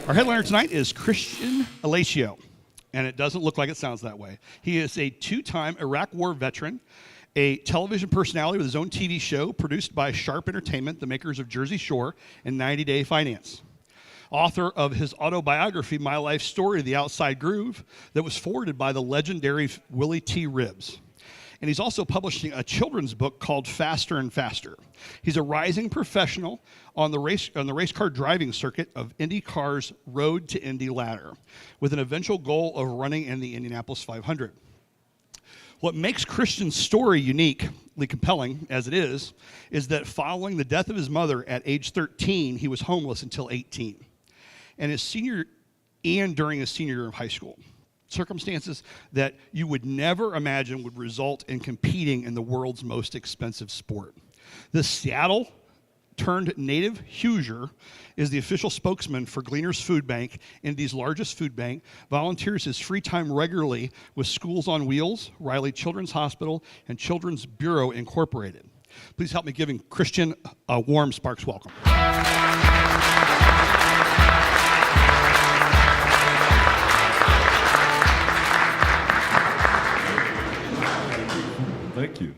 Our headliner tonight is Kristian Aleixo, and it doesn't look like it sounds that way. He is a two-time Iraq War veteran, a television personality with his own TV show produced by Sharp Entertainment, the makers of Jersey Shore and 90 Day Finance. Author of his autobiography, My Life Story, The Outside Groove, that was forwarded by the legendary Willie T. Ribbs. And he's also publishing a children's book called Faster and Faster. He's a rising professional on the race car driving circuit of IndyCar's Road to Indy ladder, with an eventual goal of running in the Indianapolis 500. What makes Kristian's story uniquely compelling, as it is that following the death of his mother at age 13, he was homeless until 18, and during his senior year of high school. Circumstances that you would never imagine would result in competing in the world's most expensive sport. The Seattle turned native Hoosier is the official spokesman for Gleaner's Food Bank, Indy's largest food bank, volunteers his free time regularly with Schools on Wheels, Riley Children's Hospital, and Children's Bureau Incorporated. Please help me giving Kristian a warm Sparks welcome.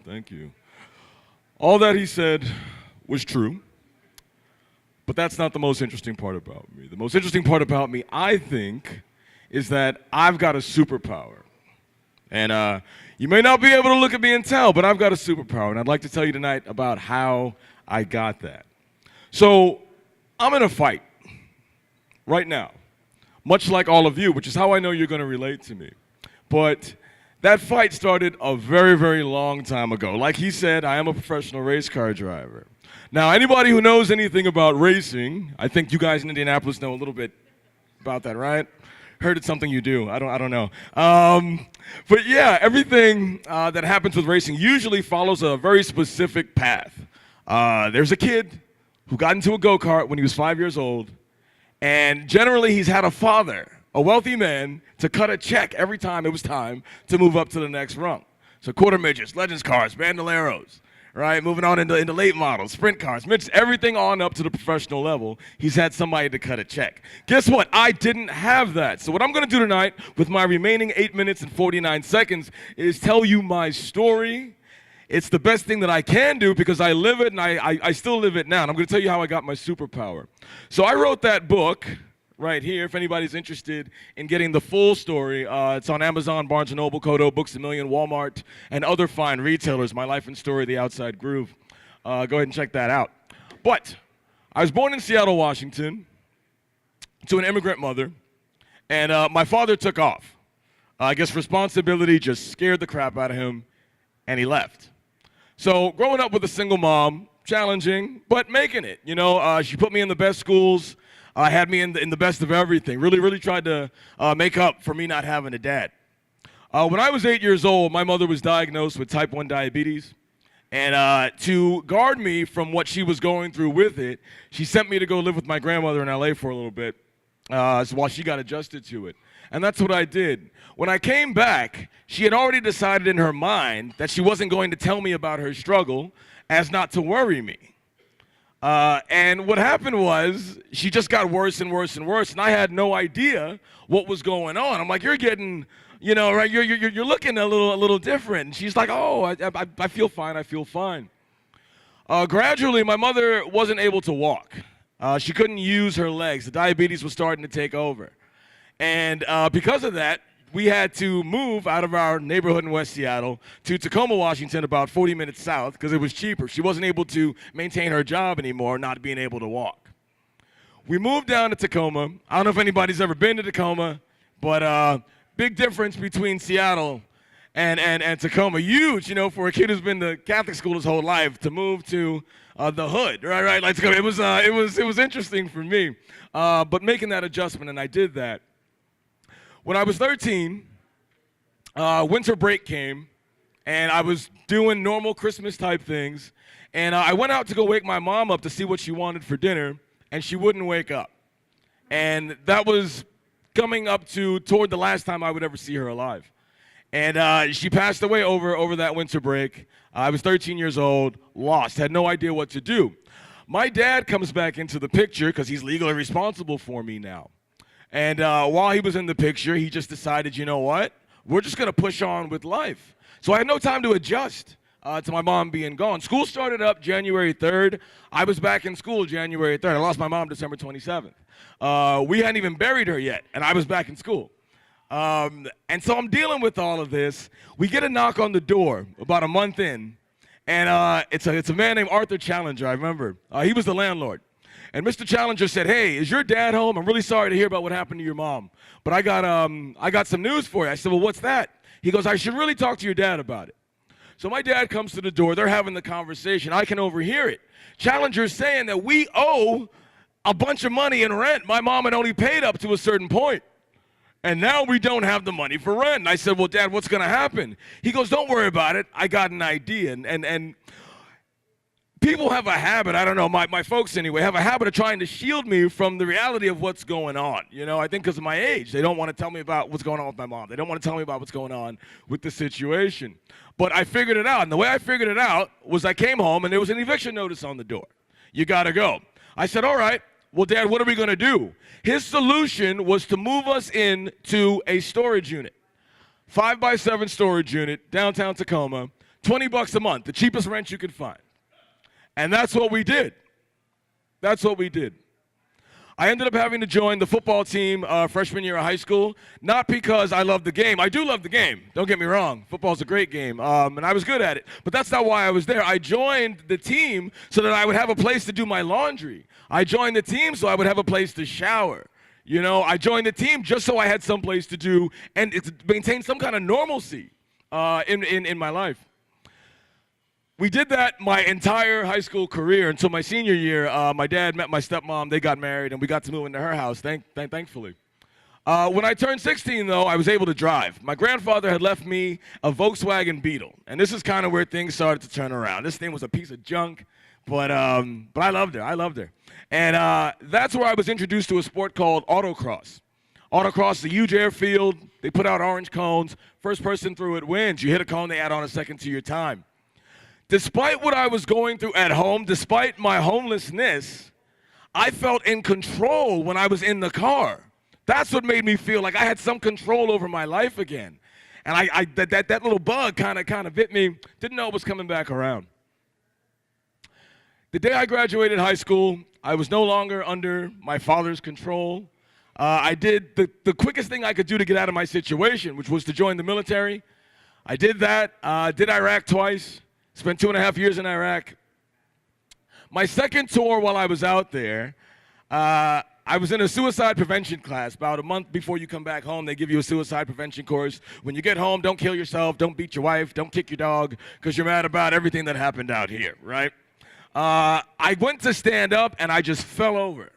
Thank you. All that he said was true, but that's not the most interesting part about me. The most interesting part about me, I think, is that I've got a superpower. And you may not be able to look at me and tell, but I've got a superpower, and I'd like to tell you tonight about how I got that. So, I'm in a fight right now, much like all of you, which is how I know you're going to relate to me. But that fight started a very, very long time ago. Like he said, I am a professional race car driver. Now, anybody who knows anything about racing, I think you guys in Indianapolis know a little bit about that, right? Heard it's something you do. I don't know. But yeah, everything that happens with racing usually follows a very specific path. There's a kid who got into a go-kart when he was 5 years old, and generally he's had a father, a wealthy man, to cut a check every time it was time to move up to the next rung. So quarter midgets, legends cars, bandoleros, right? Moving on into late models, sprint cars, midgets, everything on up to the professional level. He's had somebody to cut a check. Guess what? I didn't have that. So what I'm going to do tonight with my remaining 8 minutes and 49 seconds is tell you my story. It's the best thing that I can do because I live it and I still live it now. And I'm going to tell you how I got my superpower. So I wrote that book right here, if anybody's interested in getting the full story. It's on Amazon, Barnes & Noble, Kodo, Books A Million, Walmart, and other fine retailers. My Life and Story, The Outside Groove. Go ahead and check that out. But I was born in Seattle, Washington, to an immigrant mother, and my father took off. I guess responsibility just scared the crap out of him, and he left. So growing up with a single mom, challenging, but making it. You know, she put me in the best schools, had me in the best of everything. Really tried to make up for me not having a dad. When I was 8 years old, my mother was diagnosed with type 1 diabetes. And to guard me from what she was going through with it, she sent me to go live with my grandmother in LA for a little bit while she got adjusted to it. And that's what I did. When I came back, she had already decided in her mind that she wasn't going to tell me about her struggle as not to worry me. And what happened was she just got worse and worse and worse, and I had no idea what was going on. I'm like, you're getting, you know, right? You're looking a little different. And she's like, oh, I feel fine. I feel fine. Gradually, my mother wasn't able to walk. She couldn't use her legs. The diabetes was starting to take over, and because of that, we had to move out of our neighborhood in West Seattle to Tacoma, Washington, about 40 minutes south, because it was cheaper. She wasn't able to maintain her job anymore, not being able to walk. We moved down to Tacoma. I don't know if anybody's ever been to Tacoma, but big difference between Seattle and Tacoma. Huge, you know, for a kid who's been to Catholic school his whole life to move to the hood, right? Like Tacoma. It was interesting for me, but making that adjustment, and I did that. When I was 13, winter break came, and I was doing normal Christmas-type things, and I went out to go wake my mom up to see what she wanted for dinner, and she wouldn't wake up. And that was coming up toward the last time I would ever see her alive. And she passed away over that winter break. I was 13 years old, lost, had no idea what to do. My dad comes back into the picture because he's legally responsible for me now. And while he was in the picture, he just decided, you know what? We're just going to push on with life. So I had no time to adjust to my mom being gone. School started up January 3rd. I was back in school January 3rd. I lost my mom December 27th. We hadn't even buried her yet, and I was back in school. And so I'm dealing with all of this. We get a knock on the door about a month in, and it's a man named Arthur Challenger, I remember. He was the landlord. And Mr. Challenger said, hey, is your dad home? I'm really sorry to hear about what happened to your mom. But I got some news for you. I said, well, what's that? He goes, I should really talk to your dad about it. So my dad comes to the door. They're having the conversation. I can overhear it. Challenger's saying that we owe a bunch of money in rent. My mom had only paid up to a certain point. And now we don't have the money for rent. And I said, well, Dad, what's going to happen? He goes, don't worry about it. I got an idea. And people have a habit, I don't know, my folks anyway, have a habit of trying to shield me from the reality of what's going on. You know, I think because of my age, they don't want to tell me about what's going on with my mom. They don't want to tell me about what's going on with the situation. But I figured it out. And the way I figured it out was I came home and there was an eviction notice on the door. You got to go. I said, all right, well, Dad, what are we going to do? His solution was to move us into a storage unit. 5x7 storage unit, downtown Tacoma, $20 a month, the cheapest rent you could find. And that's what we did. That's what we did. I ended up having to join the football team freshman year of high school, not because I love the game. I do love the game. Don't get me wrong. Football's a great game, and I was good at it. But that's not why I was there. I joined the team so that I would have a place to do my laundry. I joined the team so I would have a place to shower. You know, I joined the team just so I had some place to do and maintain some kind of normalcy in my life. We did that my entire high school career until my senior year. My dad met my stepmom. They got married, and we got to move into her house, thankfully. When I turned 16, though, I was able to drive. My grandfather had left me a Volkswagen Beetle, and this is kind of where things started to turn around. This thing was a piece of junk, but I loved her. I loved her. And that's where I was introduced to a sport called autocross. Autocross is a huge airfield. They put out orange cones. First person through it wins. You hit a cone, they add on a second to your time. Despite what I was going through at home, despite my homelessness, I felt in control when I was in the car. That's what made me feel like I had some control over my life again. And that little bug kind of bit me. Didn't know it was coming back around. The day I graduated high school, I was no longer under my father's control. I did the quickest thing I could do to get out of my situation, which was to join the military. I did that, did Iraq twice. Spent 2.5 years in Iraq. My second tour while I was out there, I was in a suicide prevention class. About a month before you come back home, they give you a suicide prevention course. When you get home, don't kill yourself, don't beat your wife, don't kick your dog, because you're mad about everything that happened out here, right? I went to stand up, and I just fell over.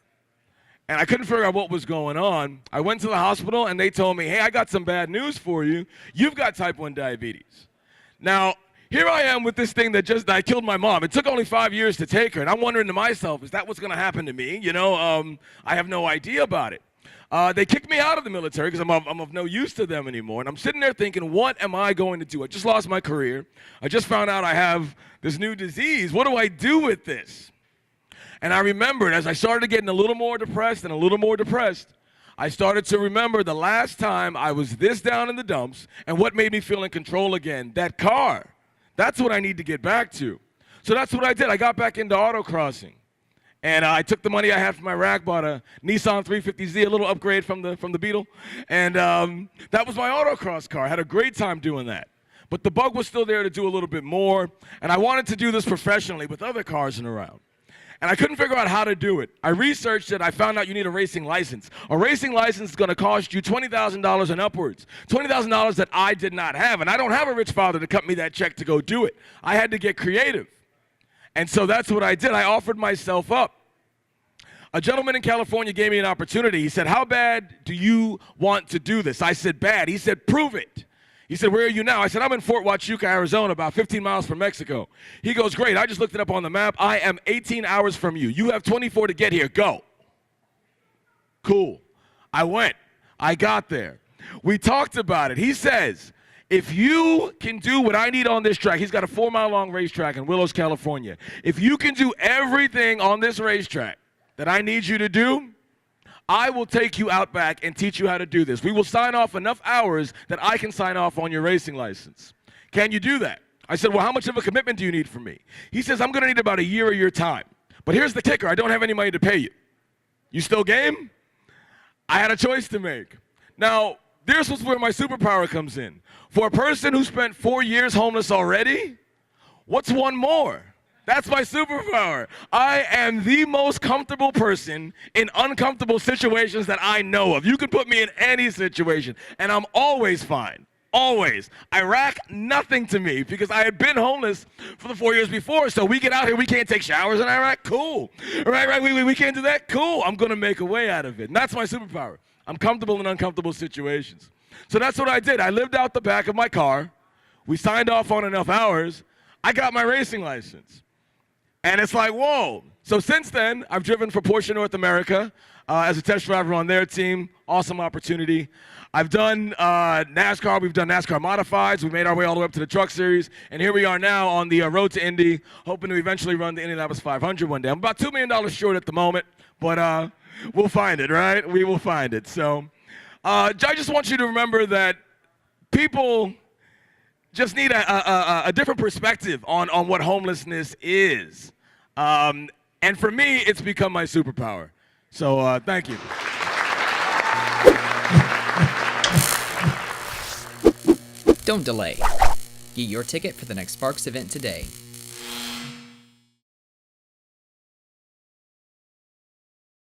And I couldn't figure out what was going on. I went to the hospital, and they told me, hey, I got some bad news for you. You've got type 1 diabetes. Now, here I am with this thing that I killed my mom. It took only 5 years to take her, and I'm wondering to myself, is that what's going to happen to me? You know, I have no idea about it. They kicked me out of the military because I'm of no use to them anymore, and I'm sitting there thinking, what am I going to do? I just lost my career. I just found out I have this new disease. What do I do with this? And I remembered as I started getting a little more depressed and a little more depressed, I started to remember the last time I was this down in the dumps and what made me feel in control again, that car. That's what I need to get back to. So that's what I did. I got back into autocrossing. And I took the money I had from Iraq, bought a Nissan 350Z, a little upgrade from the Beetle. And that was my autocross car. I had a great time doing that. But the bug was still there to do a little bit more. And I wanted to do this professionally with other cars in around. And I couldn't figure out how to do it. I researched it. I found out you need a racing license. A racing license is going to cost you $20,000 and upwards. $20,000 that I did not have. And I don't have a rich father to cut me that check to go do it. I had to get creative. And so that's what I did. I offered myself up. A gentleman in California gave me an opportunity. He said, how bad do you want to do this? I said, bad. He said, prove it. He said, where are you now? I said, I'm in Fort Huachuca, Arizona, about 15 miles from Mexico. He goes, great, I just looked it up on the map. I am 18 hours from you. You have 24 to get here. Go. Cool. I went. I got there. We talked about it. He says, if you can do what I need on this track, he's got a 4-mile-long racetrack in Willows, California. If you can do everything on this racetrack that I need you to do, I will take you out back and teach you how to do this. We will sign off enough hours that I can sign off on your racing license. Can you do that? I said, well, how much of a commitment do you need from me? He says, I'm going to need about a year of your time. But here's the kicker. I don't have any money to pay you. You still game? I had a choice to make. Now, this was where my superpower comes in. For a person who spent 4 years homeless already, what's one more? That's my superpower. I am the most comfortable person in uncomfortable situations that I know of. You can put me in any situation, and I'm always fine. Always. Iraq, nothing to me, because I had been homeless for the 4 years before, so we get out here, we can't take showers in Iraq? Cool. Right, we can't do that? Cool. I'm going to make a way out of it, and that's my superpower. I'm comfortable in uncomfortable situations. So that's what I did. I lived out the back of my car. We signed off on enough hours. I got my racing license. And it's like, whoa. So since then, I've driven for Porsche North America as a test driver on their team. Awesome opportunity. I've done NASCAR. We've done NASCAR Modifieds. We made our way all the way up to the Truck Series. And here we are now on the road to Indy, hoping to eventually run the Indianapolis 500 one day. I'm about $2 million short at the moment, but we'll find it, right? We will find it. So I just want you to remember that people just need a different perspective on what homelessness is. And for me, it's become my superpower. So thank you. Don't delay. Get your ticket for the next Sparks event today.